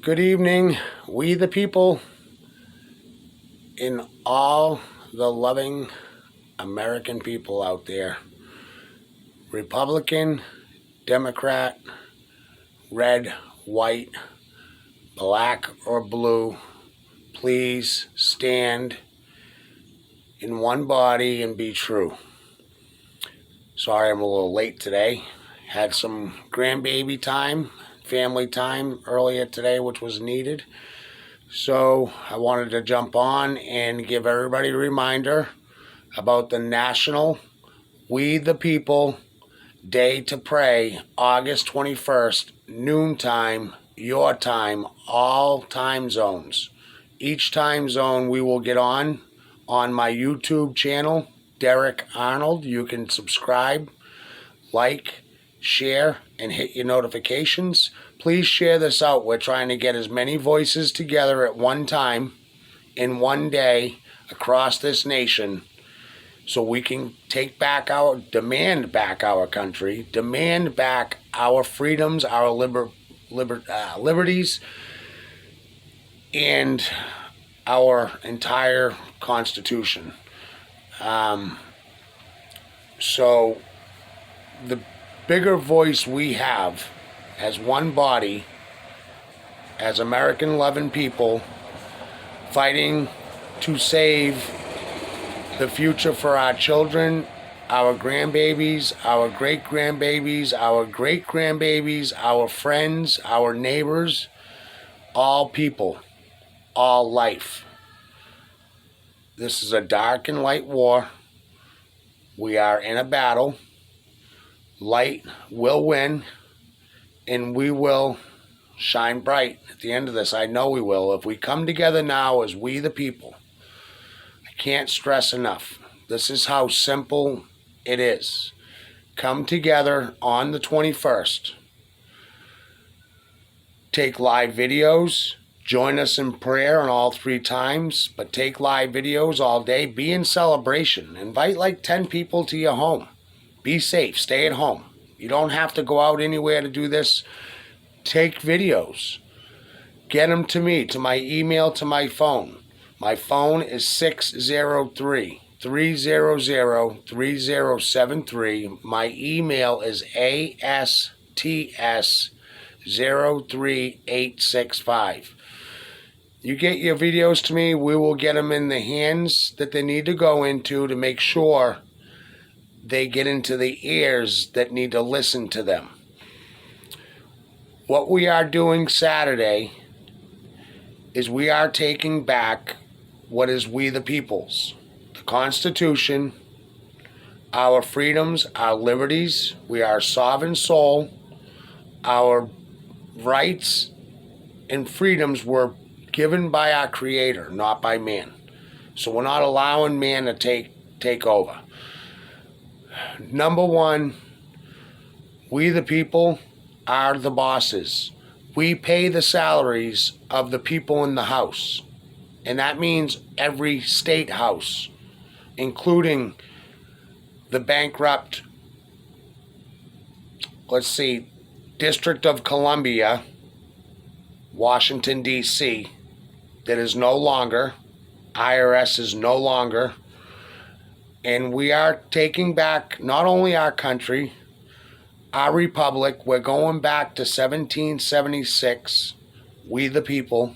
Good evening, we the people, in all the loving American people out there. Republican, Democrat, red, white, black, or blue, please stand in one body and be true. Sorry I'm a little late today. Had some grandbaby time, family time earlier today, which was needed. So I wanted to jump on and give everybody a reminder about the National We the People Day to Pray, August 21st, noontime, your time, all time zones. Each time zone we will get on my YouTube channel, Derek Arnold. You can subscribe, like, share, and hit your notifications. Please share this out. We're trying to get as many voices together at one time in one day across this nation so we can demand back our country, demand back our freedoms, our liberties, and our entire Constitution. So the bigger voice we have as one body, as American loving people, fighting to save the future for our children, our grandbabies, our great-grandbabies, our great-grandbabies, our friends, our neighbors, all people, all life. This is a dark and light war. We are in a battle. Light will win, and we will shine bright at the end of this. I know we will. If we come together now as we the people, I can't stress enough. This is how simple it is. Come together on the 21st. Take live videos. Join us in prayer on all 3 times, but take live videos all day. Be in celebration. Invite like 10 people to your home. Be safe. Stay at home. You don't have to go out anywhere to do this. Take videos. Get them to me, to my email, to my phone. My phone is 603-300-3073. My email is ASTS03865. You get your videos to me, we will get them in the hands that they need to go into to make sure they get into the ears that need to listen to them. What we are doing Saturday is we are taking back what is we the people's. The Constitution, our freedoms, our liberties. We are sovereign soul. Our rights and freedoms were given by our Creator, not by man. So we're not allowing man to take over. Number one, we the people are the bosses. We pay the salaries of the people in the House. And that means every state house, including the bankrupt, District of Columbia, Washington, D.C., that is no longer, IRS is no longer, and we are taking back not only our country, our republic. We're going back to 1776, we the people.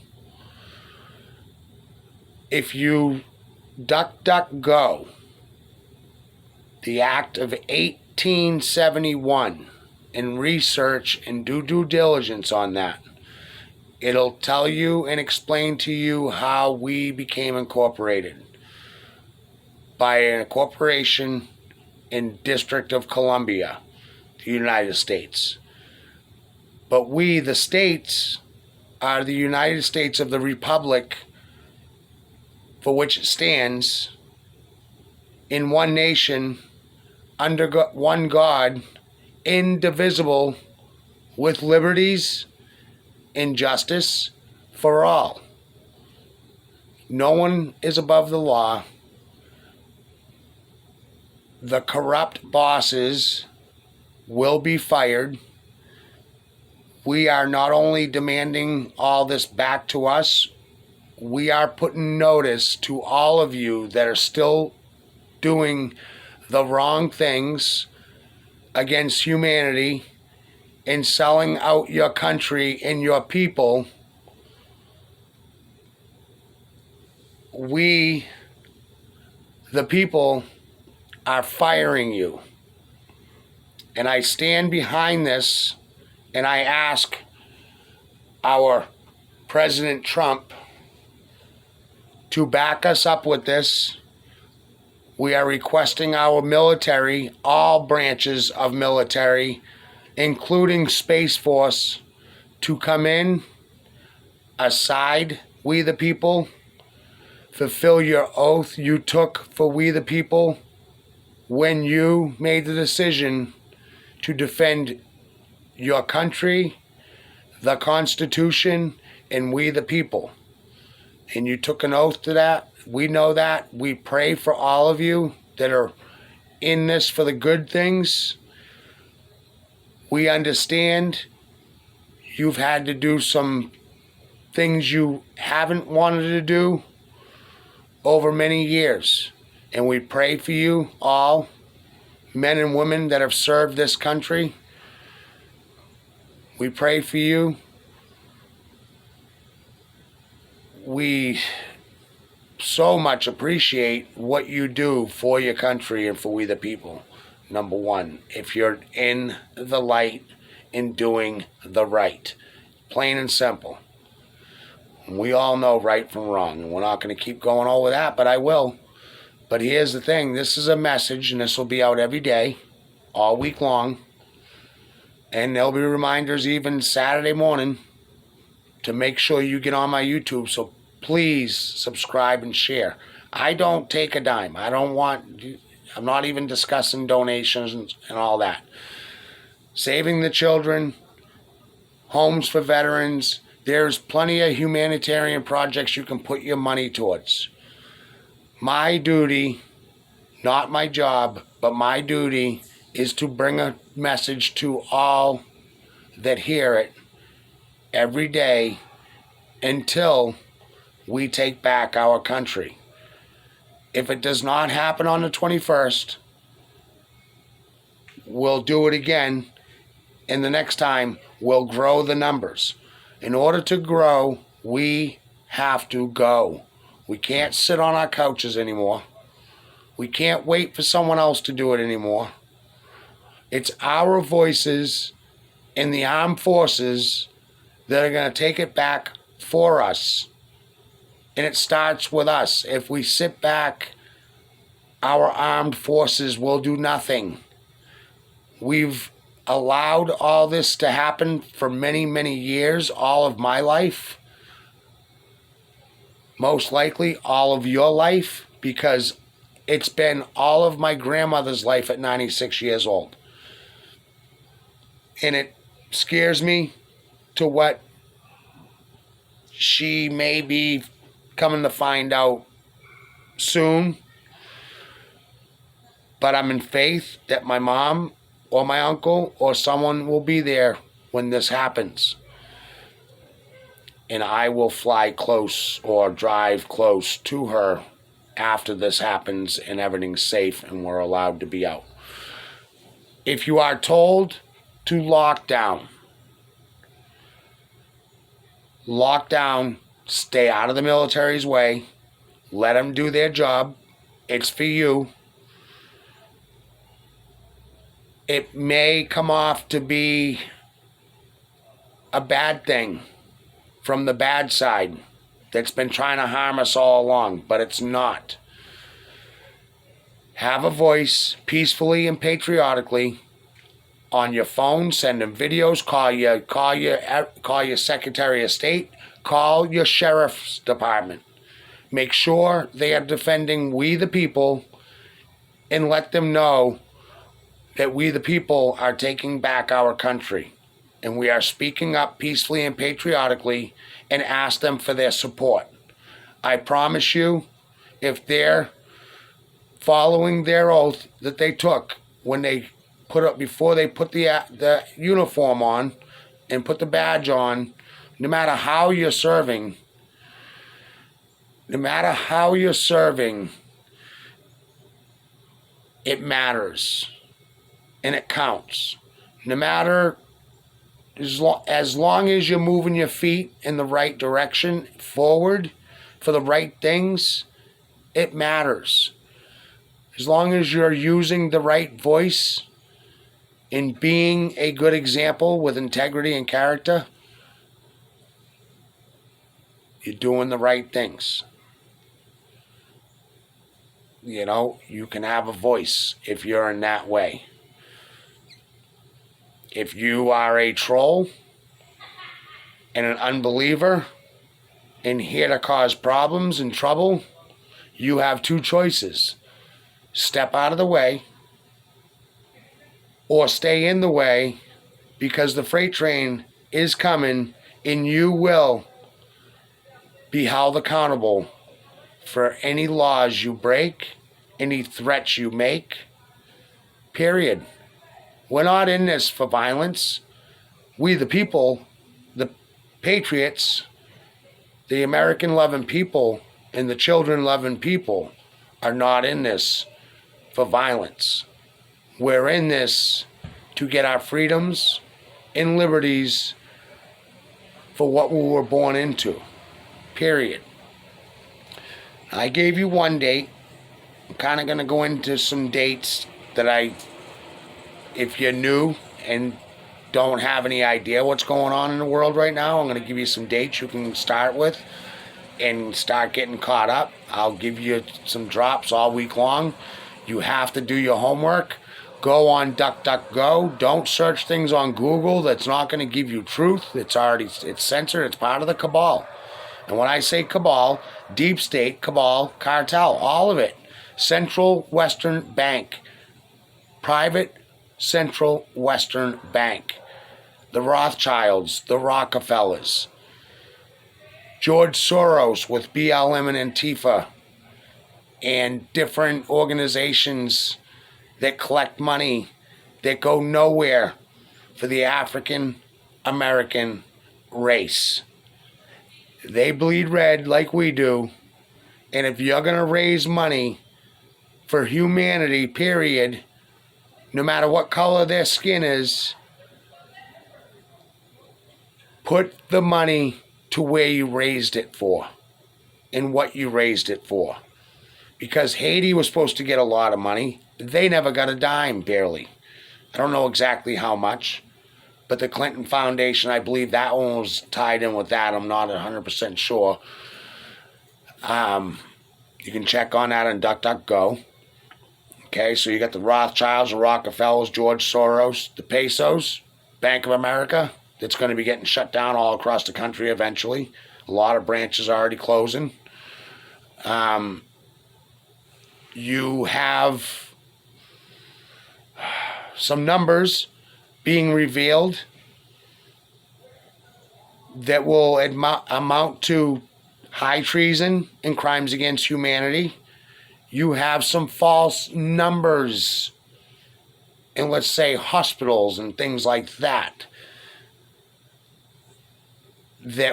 If you DuckDuckGo, the Act of 1871, and research and do due diligence on that, it'll tell you and explain to you how we became incorporated by a corporation in District of Columbia, the United States. But we, the states, are the United States of the Republic for which it stands, in one nation, under one God, indivisible, with liberties and justice for all. No one is above the law. The corrupt bosses will be fired. we are not only demanding all this back to us, we are putting notice to all of you that are still doing the wrong things against humanity and selling out your country and your people. We, the people, are firing you. And I stand behind this, and I ask our President Trump to back us up with this. We are requesting our military, all branches of military, including Space Force, to come in, aside we the people, fulfill your oath you took for we the people when you made the decision to defend your country, the Constitution, and we the people. And you took an oath to that. We know that. We pray for all of you that are in this for the good things. We understand you've had to do some things you haven't wanted to do over many years. And we pray for you all, men and women that have served this country. We pray for you. We so much appreciate what you do for your country and for we the people. Number one, if you're in the light and doing the right. Plain and simple. We all know right from wrong, and we're not going to keep going over that, but I will. But here's the thing. This is a message, and this will be out every day, all week long. And there'll be reminders even Saturday morning to make sure you get on my YouTube. So please subscribe and share. I don't take a dime. I'm not even discussing donations and all that. Saving the children, homes for veterans. There's plenty of humanitarian projects you can put your money towards. My duty, not my job, but my duty is to bring a message to all that hear it every day until we take back our country. If it does not happen on the 21st, we'll do it again, and the next time we'll grow the numbers. In order to grow, we have to go. We can't sit on our couches anymore. We can't wait for someone else to do it anymore. It's our voices in the armed forces that are going to take it back for us. And it starts with us. If we sit back, our armed forces will do nothing. We've allowed all this to happen for many, many years, all of my life. Most likely all of your life, because it's been all of my grandmother's life at 96 years old. And it scares me to what she may be coming to find out soon. But I'm in faith that my mom or my uncle or someone will be there when this happens. And I will fly close or drive close to her after this happens and everything's safe and we're allowed to be out. If you are told to lock down, stay out of the military's way, let them do their job. It's for you. It may come off to be a bad thing from the bad side that's been trying to harm us all along, but it's not. Have a voice peacefully and patriotically on your phone. Send them videos. Call your Secretary of State. Call your Sheriff's Department. Make sure they are defending we the people, and let them know that we the people are taking back our country. And we are speaking up peacefully and patriotically, and ask them for their support. I promise you, if they're following their oath that they took when they before they put the uniform on, and put the badge on, no matter how you're serving, it matters and it counts. No matter, as long as you're moving your feet in the right direction forward for the right things, it matters. As long as you're using the right voice and being a good example with integrity and character, you're doing the right things. You know, you can have a voice if you're in that way. If you are a troll and an unbeliever and here to cause problems and trouble, you have two choices. Step out of the way or stay in the way, because the freight train is coming and you will be held accountable for any laws you break, any threats you make, period. We're not in this for violence. We the people, the patriots, the American-loving people, and the children-loving people are not in this for violence. We're in this to get our freedoms and liberties for what we were born into, period. I gave you one date. I'm kind of going to go into some dates that if you're new and don't have any idea what's going on in the world right now, I'm going to give you some dates you can start with and start getting caught up. I'll give you some drops all week long. You have to do your homework. Go on DuckDuckGo. Don't search things on Google. That's not going to give you truth. It's censored. It's part of the cabal. And when I say cabal, deep state, cabal, cartel, all of it. Central Western Bank. Private Central Western Bank. The Rothschilds, the Rockefellers. George Soros with BLM and Antifa. And different organizations that collect money that go nowhere for the African American race. They bleed red like we do. And if you're going to raise money for humanity, period, no matter what color their skin is, put the money to where you raised it for and what you raised it for. Because Haiti was supposed to get a lot of money. They never got a dime, barely. I don't know exactly how much. But the Clinton Foundation, I believe that one was tied in with that. I'm not 100% sure. You can check on that on DuckDuckGo. Okay, so you got the Rothschilds, the Rockefellers, George Soros, the Pesos, Bank of America. That's going to be getting shut down all across the country eventually. A lot of branches are already closing. You have some numbers being revealed that will amount to high treason and crimes against humanity. You have some false numbers in, let's say, hospitals and things like that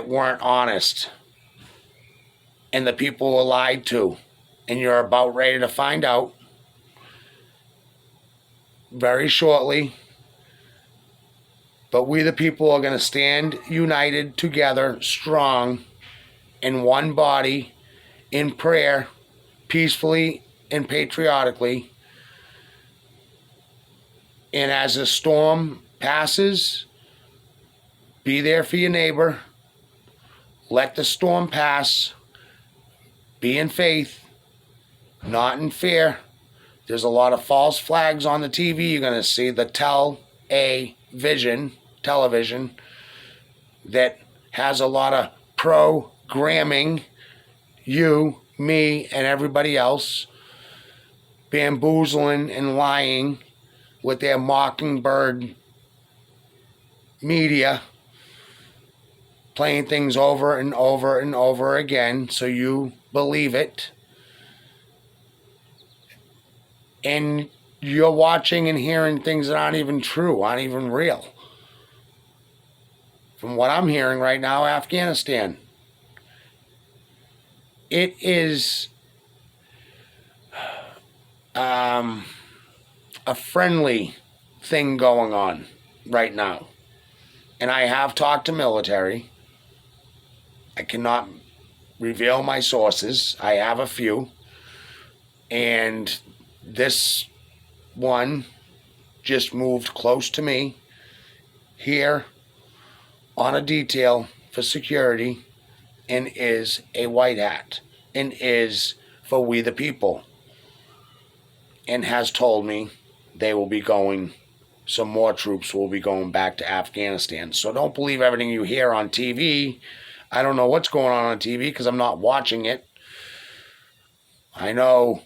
weren't honest. And the people were lied to. And you're about ready to find out very shortly. But we the people are going to stand united together, strong, in one body, in prayer, peacefully and patriotically. And as the storm passes, be there for your neighbor. Let the storm pass. Be in faith, not in fear. There's a lot of false flags on the TV. You're going to see the television that has a lot of programming you, me, and everybody else, bamboozling and lying with their mockingbird media, playing things over and over and over again so you believe it. And you're watching and hearing things that aren't even true, aren't even real. from what I'm hearing right now, Afghanistan. It is a friendly thing going on right now. And I have talked to military. I cannot reveal my sources. I have a few. And this one just moved close to me here on a detail for security and is a white hat and is for we the people, and has told me they will be going, some more troops will be going back to Afghanistan. So don't believe everything you hear on TV. I don't know what's going on TV because I'm not watching it. I know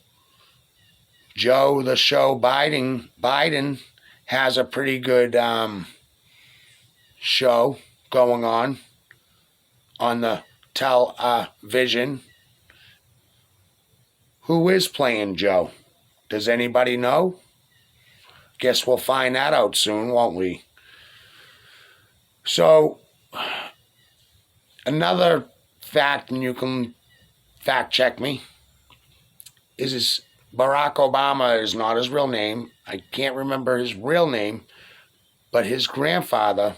Joe the show Biden has a pretty good show going on the television. Who is playing Joe? Does anybody know? Guess we'll find that out soon, won't we? So, another fact, and you can fact check me, is Barack Obama is not his real name. I can't remember his real name, but his grandfather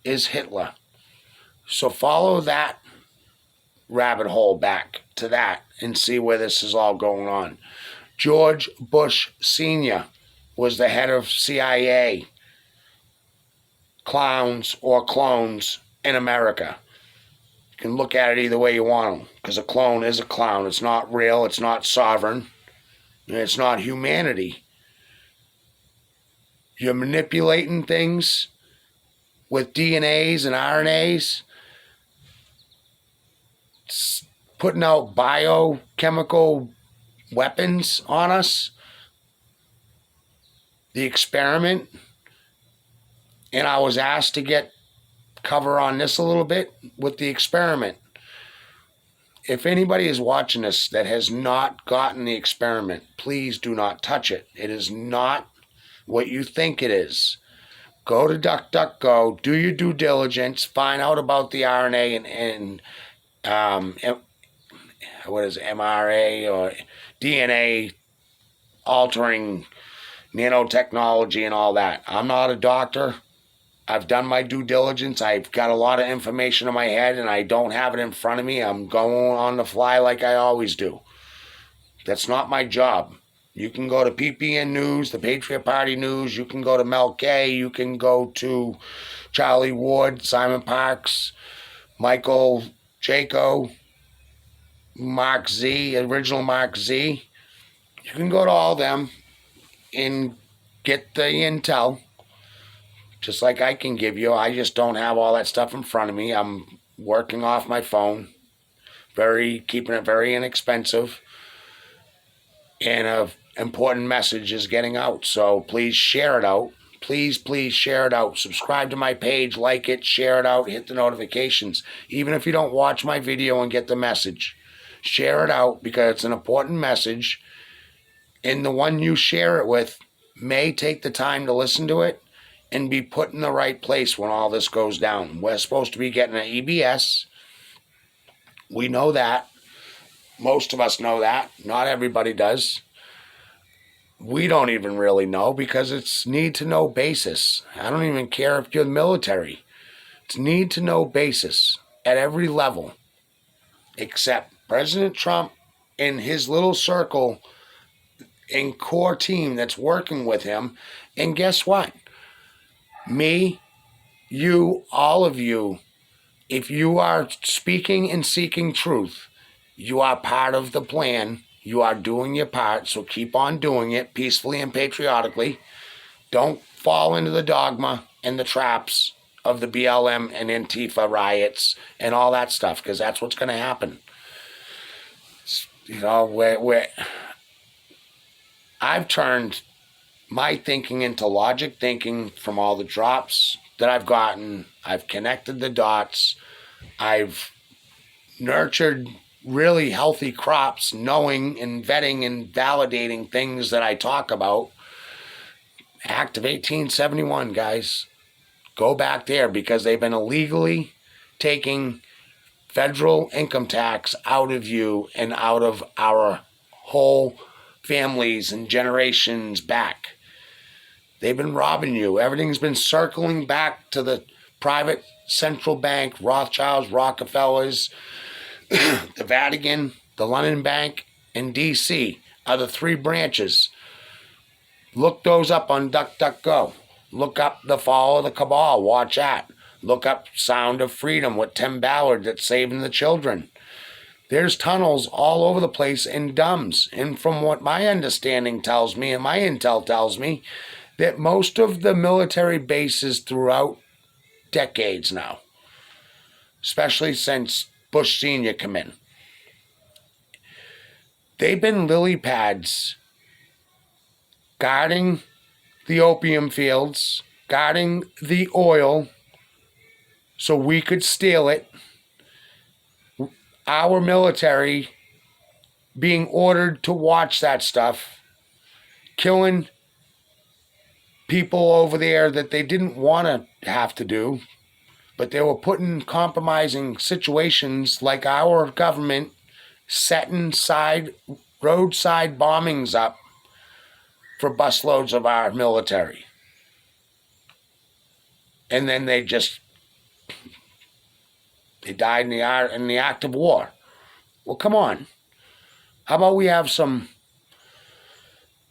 is Hitler. So follow that rabbit hole back to that and see where this is all going on. George Bush Sr. was the head of CIA clowns or clones in America. You can look at it either way you want them, because a clone is a clown. It's not real, it's not sovereign, and it's not humanity. You're manipulating things with DNAs and RNAs, putting out biochemical weapons on us. The experiment, and I was asked to get cover on this a little bit with the experiment. If anybody is watching this that has not gotten the experiment, please do not touch it. It is not what you think it is. Go to DuckDuckGo, do your due diligence, find out about the RNA and what is it, mRNA or DNA altering nanotechnology and all that. I'm not a doctor. I've done my due diligence. I've got a lot of information in my head and I don't have it in front of me. I'm going on the fly like I always do. That's not my job. You can go to PPN News, the Patriot Party News. You can go to Mel K. You can go to Charlie Ward, Simon Parks, Michael Jaco, Mark Z, original Mark Z. You can go to all them and get the intel, just like I can give you. I just don't have all that stuff in front of me. I'm working off my phone, keeping it very inexpensive, and an important message is getting out. So please share it out. Please share it out. Subscribe to my page, like it, share it out, hit the notifications. Even if you don't watch my video and get the message, share it out because it's an important message. And the one you share it with may take the time to listen to it and be put in the right place when all this goes down. We're supposed to be getting an EBS. We know that. Most of us know that. Not everybody does. We don't even really know because it's need-to-know basis. I don't even care if you're the military. It's need-to-know basis at every level, except President Trump and his little circle and core team that's working with him. And guess what? Me, you, all of you, if you are speaking and seeking truth, you are part of the plan. You are doing your part, so keep on doing it peacefully and patriotically. Don't fall into the dogma and the traps of the BLM and Antifa riots and all that stuff, because that's what's going to happen. You know, I've turned my thinking into logic thinking from all the drops that I've gotten. I've connected the dots. I've nurtured really healthy crops, knowing and vetting and validating things that I talk about. Act of 1871, guys. Go back there because they've been illegally taking federal income tax out of you and out of our whole families and generations back. They've been robbing you. Everything's been circling back to the private central bank, Rothschilds, Rockefellers, the Vatican, the London Bank, and DC are the three branches. Look those up on DuckDuckGo. Look up The Fall of the Cabal. Watch that. Look up Sound of Freedom with Tim Ballard that's saving the children. There's tunnels all over the place in dumbs. And from what my understanding tells me and my intel tells me, that most of the military bases throughout decades now, especially since Bush Sr. come in, they've been lily pads guarding the opium fields, guarding the oil so we could steal it. Our military being ordered to watch that stuff, killing people over there that they didn't want to have to do, but they were put in compromising situations like our government setting roadside bombings up for busloads of our military. And then they died in the act of war. Well, come on. How about we have some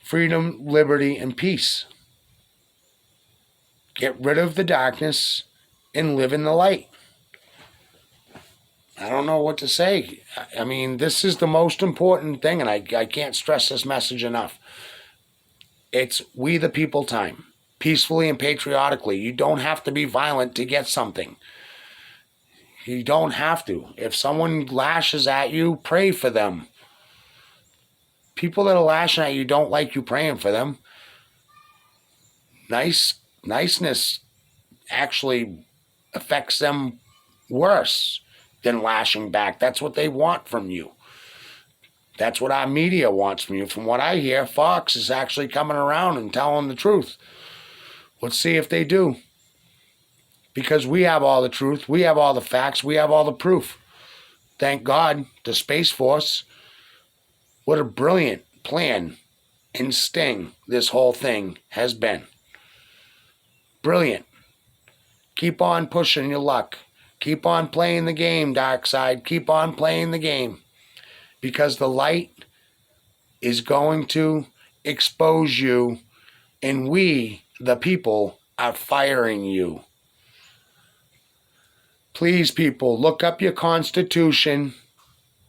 freedom, liberty, and peace? Get rid of the darkness and live in the light. I don't know what to say. I mean, this is the most important thing, and I can't stress this message enough. It's we the people time, peacefully and patriotically. You don't have to be violent to get something. You don't have to. If someone lashes at you, pray for them. People that are lashing at you don't like you praying for them. Niceness actually affects them worse than lashing back. That's what they want from you. That's what our media wants from you. From what I hear, Fox is actually coming around and telling the truth. Let's see if they do. Because we have all the truth, we have all the facts, we have all the proof. Thank God, the Space Force. What a brilliant plan and sting this whole thing has been. Brilliant. Keep on pushing your luck. Keep on playing the game, Darkseid. Keep on playing the game. Because the light is going to expose you, and we, the people, are firing you. Please, people, look up your Constitution.